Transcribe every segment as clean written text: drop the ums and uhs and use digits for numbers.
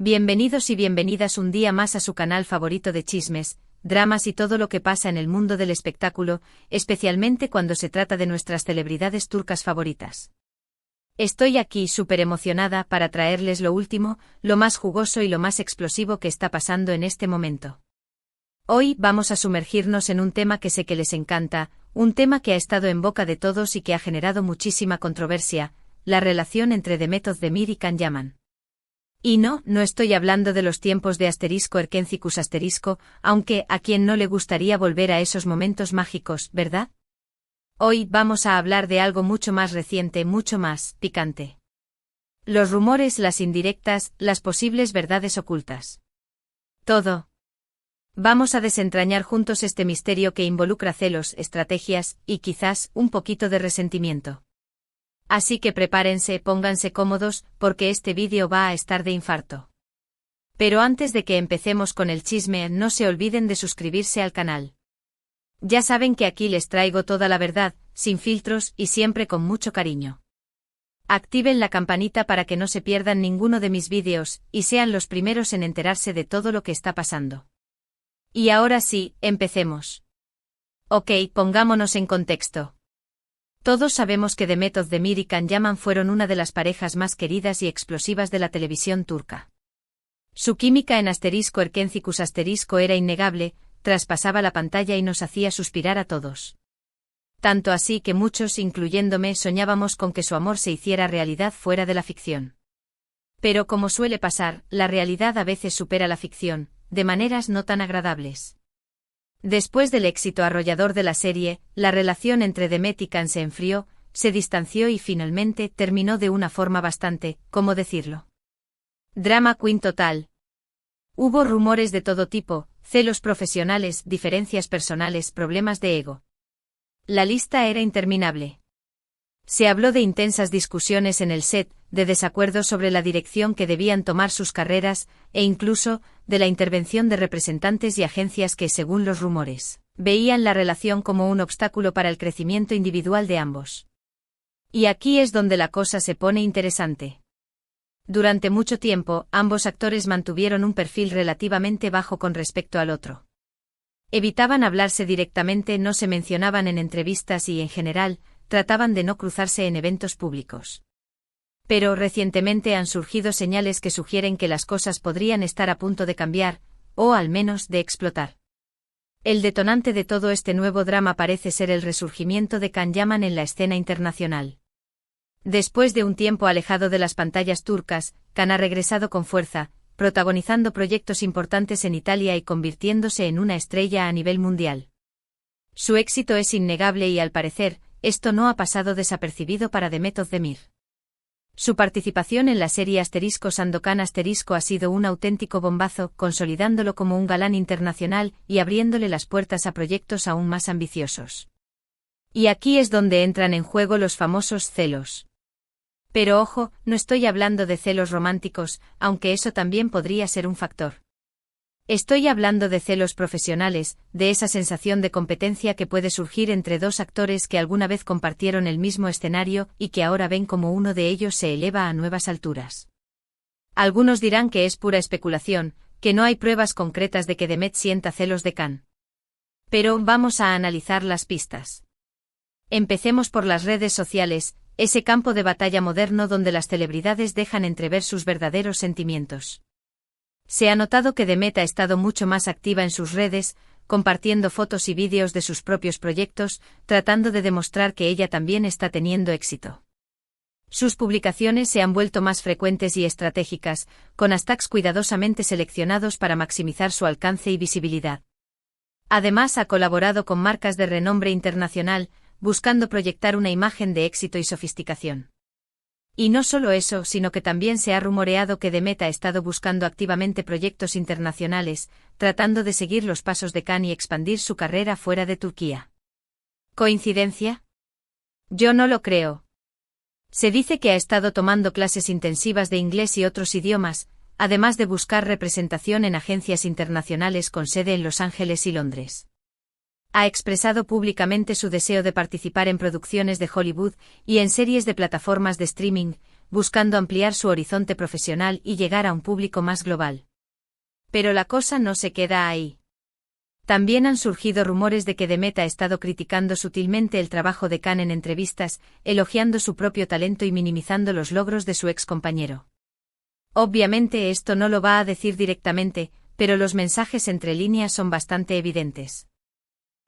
Bienvenidos y bienvenidas un día más a su canal favorito de chismes, dramas y todo lo que pasa en el mundo del espectáculo, especialmente cuando se trata de nuestras celebridades turcas favoritas. Estoy aquí súper emocionada para traerles lo último, lo más jugoso y lo más explosivo que está pasando en este momento. Hoy vamos a sumergirnos en un tema que sé que les encanta, un tema que ha estado en boca de todos y que ha generado muchísima controversia, la relación entre Demet Özdemir y Can Yaman. Y no estoy hablando de los tiempos de Erkencikus *, aunque a quien no le gustaría volver a esos momentos mágicos, ¿verdad? Hoy vamos a hablar de algo mucho más reciente, mucho más picante. Los rumores, las indirectas, las posibles verdades ocultas. Todo. Vamos a desentrañar juntos este misterio que involucra celos, estrategias y quizás un poquito de resentimiento. Así que prepárense, pónganse cómodos, porque este vídeo va a estar de infarto. Pero antes de que empecemos con el chisme, no se olviden de suscribirse al canal. Ya saben que aquí les traigo toda la verdad, sin filtros y siempre con mucho cariño. Activen la campanita para que no se pierdan ninguno de mis vídeos, y sean los primeros en enterarse de todo lo que está pasando. Y ahora sí, empecemos. Ok, pongámonos en contexto. Todos sabemos que Demet Özdemir y Can Yaman fueron una de las parejas más queridas y explosivas de la televisión turca. Su química en Erkencikus * era innegable, traspasaba la pantalla y nos hacía suspirar a todos. Tanto así que muchos, incluyéndome, soñábamos con que su amor se hiciera realidad fuera de la ficción. Pero como suele pasar, la realidad a veces supera la ficción, de maneras no tan agradables. Después del éxito arrollador de la serie, la relación entre Demet y Can se enfrió, se distanció y finalmente terminó de una forma bastante, ¿cómo decirlo? Drama queen total. Hubo rumores de todo tipo, celos profesionales, diferencias personales, problemas de ego. La lista era interminable. Se habló de intensas discusiones en el set, de desacuerdos sobre la dirección que debían tomar sus carreras, e incluso, de la intervención de representantes y agencias que, según los rumores, veían la relación como un obstáculo para el crecimiento individual de ambos. Y aquí es donde la cosa se pone interesante. Durante mucho tiempo, ambos actores mantuvieron un perfil relativamente bajo con respecto al otro. Evitaban hablarse directamente, no se mencionaban en entrevistas y, en general, trataban de no cruzarse en eventos públicos. Pero recientemente han surgido señales que sugieren que las cosas podrían estar a punto de cambiar, o al menos de explotar. El detonante de todo este nuevo drama parece ser el resurgimiento de Can Yaman en la escena internacional. Después de un tiempo alejado de las pantallas turcas, Can ha regresado con fuerza, protagonizando proyectos importantes en Italia y convirtiéndose en una estrella a nivel mundial. Su éxito es innegable y, al parecer, esto no ha pasado desapercibido para Demet Özdemir. Su participación en la serie Sandokan * ha sido un auténtico bombazo, consolidándolo como un galán internacional y abriéndole las puertas a proyectos aún más ambiciosos. Y aquí es donde entran en juego los famosos celos. Pero ojo, no estoy hablando de celos románticos, aunque eso también podría ser un factor. Estoy hablando de celos profesionales, de esa sensación de competencia que puede surgir entre dos actores que alguna vez compartieron el mismo escenario y que ahora ven como uno de ellos se eleva a nuevas alturas. Algunos dirán que es pura especulación, que no hay pruebas concretas de que Demet sienta celos de Can. Pero vamos a analizar las pistas. Empecemos por las redes sociales, ese campo de batalla moderno donde las celebridades dejan entrever sus verdaderos sentimientos. Se ha notado que Demet ha estado mucho más activa en sus redes, compartiendo fotos y vídeos de sus propios proyectos, tratando de demostrar que ella también está teniendo éxito. Sus publicaciones se han vuelto más frecuentes y estratégicas, con hashtags cuidadosamente seleccionados para maximizar su alcance y visibilidad. Además, ha colaborado con marcas de renombre internacional, buscando proyectar una imagen de éxito y sofisticación. Y no solo eso, sino que también se ha rumoreado que Demet ha estado buscando activamente proyectos internacionales, tratando de seguir los pasos de Can y expandir su carrera fuera de Turquía. ¿Coincidencia? Yo no lo creo. Se dice que ha estado tomando clases intensivas de inglés y otros idiomas, además de buscar representación en agencias internacionales con sede en Los Ángeles y Londres. Ha expresado públicamente su deseo de participar en producciones de Hollywood y en series de plataformas de streaming, buscando ampliar su horizonte profesional y llegar a un público más global. Pero la cosa no se queda ahí. También han surgido rumores de que Demet ha estado criticando sutilmente el trabajo de Khan en entrevistas, elogiando su propio talento y minimizando los logros de su ex compañero. Obviamente esto no lo va a decir directamente, pero los mensajes entre líneas son bastante evidentes.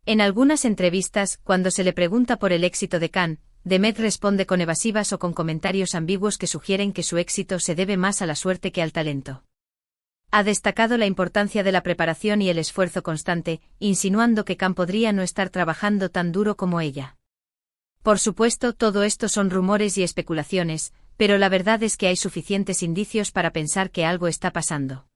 En algunas entrevistas, cuando se le pregunta por el éxito de Khan, Demet responde con evasivas o con comentarios ambiguos que sugieren que su éxito se debe más a la suerte que al talento. Ha destacado la importancia de la preparación y el esfuerzo constante, insinuando que Khan podría no estar trabajando tan duro como ella. Por supuesto, todo esto son rumores y especulaciones, pero la verdad es que hay suficientes indicios para pensar que algo está pasando.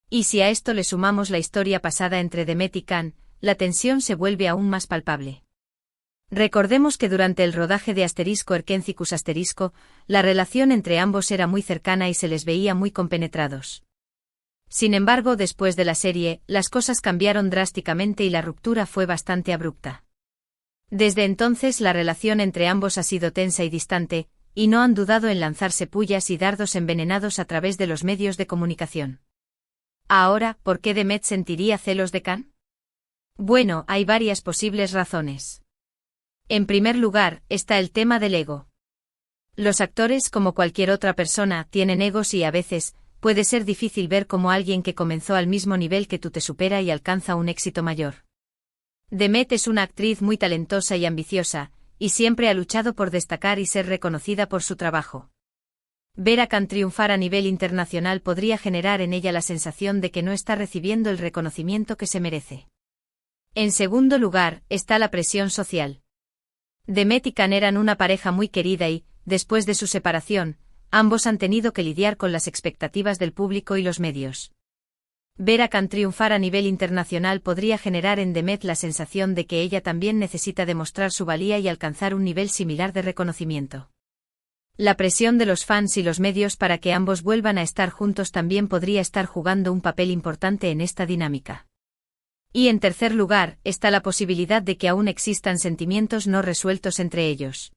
Y si a esto le sumamos la historia pasada entre Demet y Khan, la tensión se vuelve aún más palpable. Recordemos que durante el rodaje de Erkencicus *, la relación entre ambos era muy cercana y se les veía muy compenetrados. Sin embargo, después de la serie, las cosas cambiaron drásticamente y la ruptura fue bastante abrupta. Desde entonces la relación entre ambos ha sido tensa y distante, y no han dudado en lanzarse pullas y dardos envenenados a través de los medios de comunicación. Ahora, ¿por qué Demet sentiría celos de Khan? Bueno, hay varias posibles razones. En primer lugar, está el tema del ego. Los actores, como cualquier otra persona, tienen egos y a veces puede ser difícil ver cómo alguien que comenzó al mismo nivel que tú te supera y alcanza un éxito mayor. Demet es una actriz muy talentosa y ambiciosa, y siempre ha luchado por destacar y ser reconocida por su trabajo. Ver a Khan triunfar a nivel internacional podría generar en ella la sensación de que no está recibiendo el reconocimiento que se merece. En segundo lugar, está la presión social. Demet y Khan eran una pareja muy querida y, después de su separación, ambos han tenido que lidiar con las expectativas del público y los medios. Ver a Khan triunfar a nivel internacional podría generar en Demet la sensación de que ella también necesita demostrar su valía y alcanzar un nivel similar de reconocimiento. La presión de los fans y los medios para que ambos vuelvan a estar juntos también podría estar jugando un papel importante en esta dinámica. Y en tercer lugar, está la posibilidad de que aún existan sentimientos no resueltos entre ellos.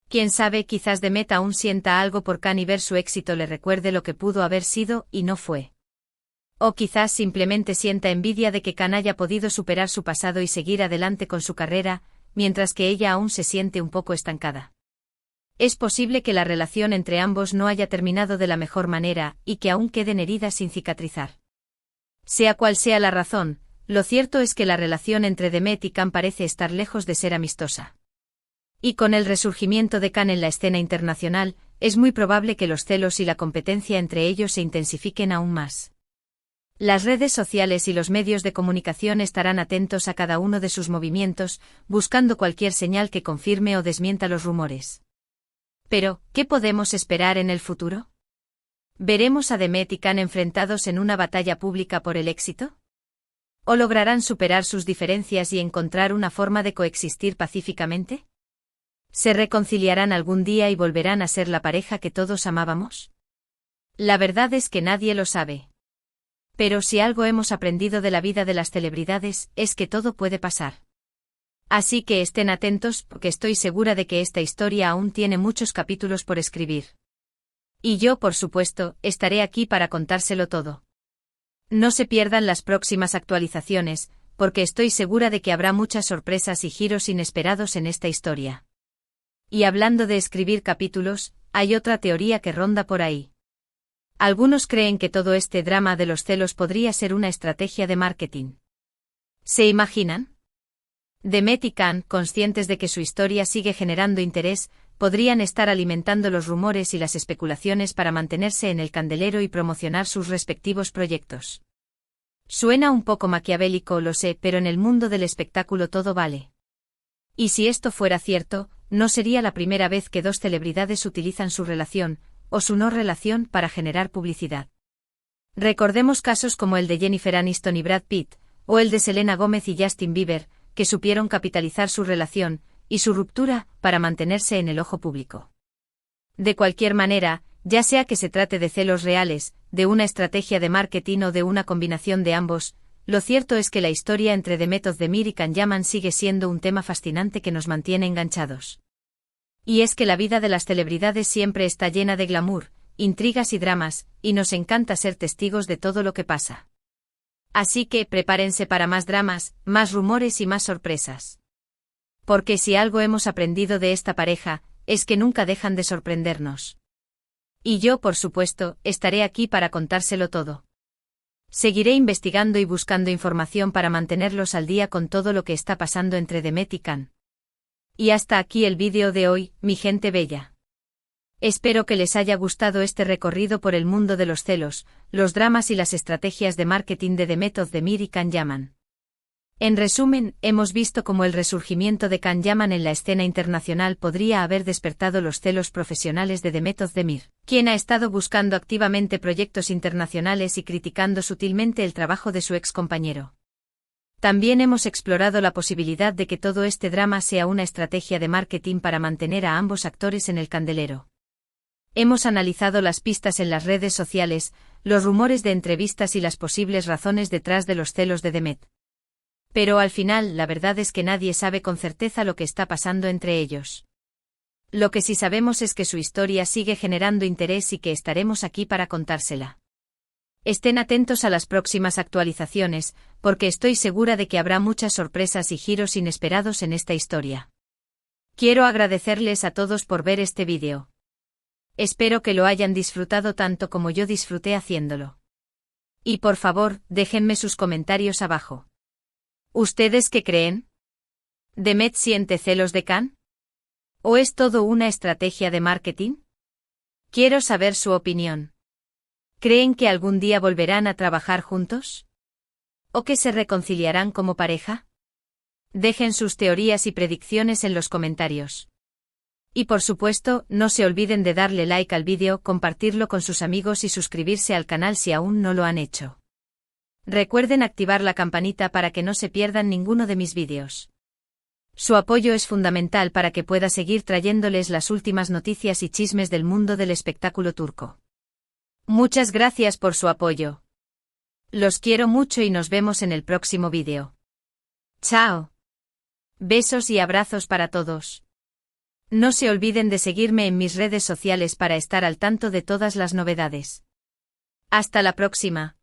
Quién sabe, quizás Demet aún sienta algo por Khan y ver su éxito le recuerde lo que pudo haber sido y no fue. O quizás simplemente sienta envidia de que Khan haya podido superar su pasado y seguir adelante con su carrera, mientras que ella aún se siente un poco estancada. Es posible que la relación entre ambos no haya terminado de la mejor manera y que aún queden heridas sin cicatrizar. Sea cual sea la razón, lo cierto es que la relación entre Demet y Khan parece estar lejos de ser amistosa. Y con el resurgimiento de Khan en la escena internacional, es muy probable que los celos y la competencia entre ellos se intensifiquen aún más. Las redes sociales y los medios de comunicación estarán atentos a cada uno de sus movimientos, buscando cualquier señal que confirme o desmienta los rumores. Pero, ¿qué podemos esperar en el futuro? ¿Veremos a Demet y Khan enfrentados en una batalla pública por el éxito? ¿O lograrán superar sus diferencias y encontrar una forma de coexistir pacíficamente? ¿Se reconciliarán algún día y volverán a ser la pareja que todos amábamos? La verdad es que nadie lo sabe. Pero si algo hemos aprendido de la vida de las celebridades, es que todo puede pasar. Así que estén atentos, porque estoy segura de que esta historia aún tiene muchos capítulos por escribir. Y yo, por supuesto, estaré aquí para contárselo todo. No se pierdan las próximas actualizaciones, porque estoy segura de que habrá muchas sorpresas y giros inesperados en esta historia. Y hablando de escribir capítulos, hay otra teoría que ronda por ahí. Algunos creen que todo este drama de los celos podría ser una estrategia de marketing. ¿Se imaginan? Demet y Khan, conscientes de que su historia sigue generando interés, podrían estar alimentando los rumores y las especulaciones para mantenerse en el candelero y promocionar sus respectivos proyectos. Suena un poco maquiavélico, lo sé, pero en el mundo del espectáculo todo vale. Y si esto fuera cierto, no sería la primera vez que dos celebridades utilizan su relación, o su no relación, para generar publicidad. Recordemos casos como el de Jennifer Aniston y Brad Pitt, o el de Selena Gomez y Justin Bieber, que supieron capitalizar su relación, y su ruptura, para mantenerse en el ojo público. De cualquier manera, ya sea que se trate de celos reales, de una estrategia de marketing o de una combinación de ambos, lo cierto es que la historia entre Demet Özdemir y Khan Yaman sigue siendo un tema fascinante que nos mantiene enganchados. Y es que la vida de las celebridades siempre está llena de glamour, intrigas y dramas, y nos encanta ser testigos de todo lo que pasa. Así que prepárense para más dramas, más rumores y más sorpresas. Porque si algo hemos aprendido de esta pareja, es que nunca dejan de sorprendernos. Y yo, por supuesto, estaré aquí para contárselo todo. Seguiré investigando y buscando información para mantenerlos al día con todo lo que está pasando entre Demet y Can. Y hasta aquí el vídeo de hoy, mi gente bella. Espero que les haya gustado este recorrido por el mundo de los celos, los dramas y las estrategias de marketing de Demet Özdemir y Can Yaman. En resumen, hemos visto cómo el resurgimiento de Can Yaman en la escena internacional podría haber despertado los celos profesionales de Demet Özdemir, quien ha estado buscando activamente proyectos internacionales y criticando sutilmente el trabajo de su ex compañero. También hemos explorado la posibilidad de que todo este drama sea una estrategia de marketing para mantener a ambos actores en el candelero. Hemos analizado las pistas en las redes sociales, los rumores de entrevistas y las posibles razones detrás de los celos de Demet. Pero al final, la verdad es que nadie sabe con certeza lo que está pasando entre ellos. Lo que sí sabemos es que su historia sigue generando interés y que estaremos aquí para contársela. Estén atentos a las próximas actualizaciones, porque estoy segura de que habrá muchas sorpresas y giros inesperados en esta historia. Quiero agradecerles a todos por ver este vídeo. Espero que lo hayan disfrutado tanto como yo disfruté haciéndolo. Y por favor, déjenme sus comentarios abajo. ¿Ustedes qué creen? ¿Demet siente celos de Can? ¿O es todo una estrategia de marketing? Quiero saber su opinión. ¿Creen que algún día volverán a trabajar juntos? ¿O que se reconciliarán como pareja? Dejen sus teorías y predicciones en los comentarios. Y por supuesto, no se olviden de darle like al vídeo, compartirlo con sus amigos y suscribirse al canal si aún no lo han hecho. Recuerden activar la campanita para que no se pierdan ninguno de mis vídeos. Su apoyo es fundamental para que pueda seguir trayéndoles las últimas noticias y chismes del mundo del espectáculo turco. Muchas gracias por su apoyo. Los quiero mucho y nos vemos en el próximo vídeo. Chao. Besos y abrazos para todos. No se olviden de seguirme en mis redes sociales para estar al tanto de todas las novedades. Hasta la próxima.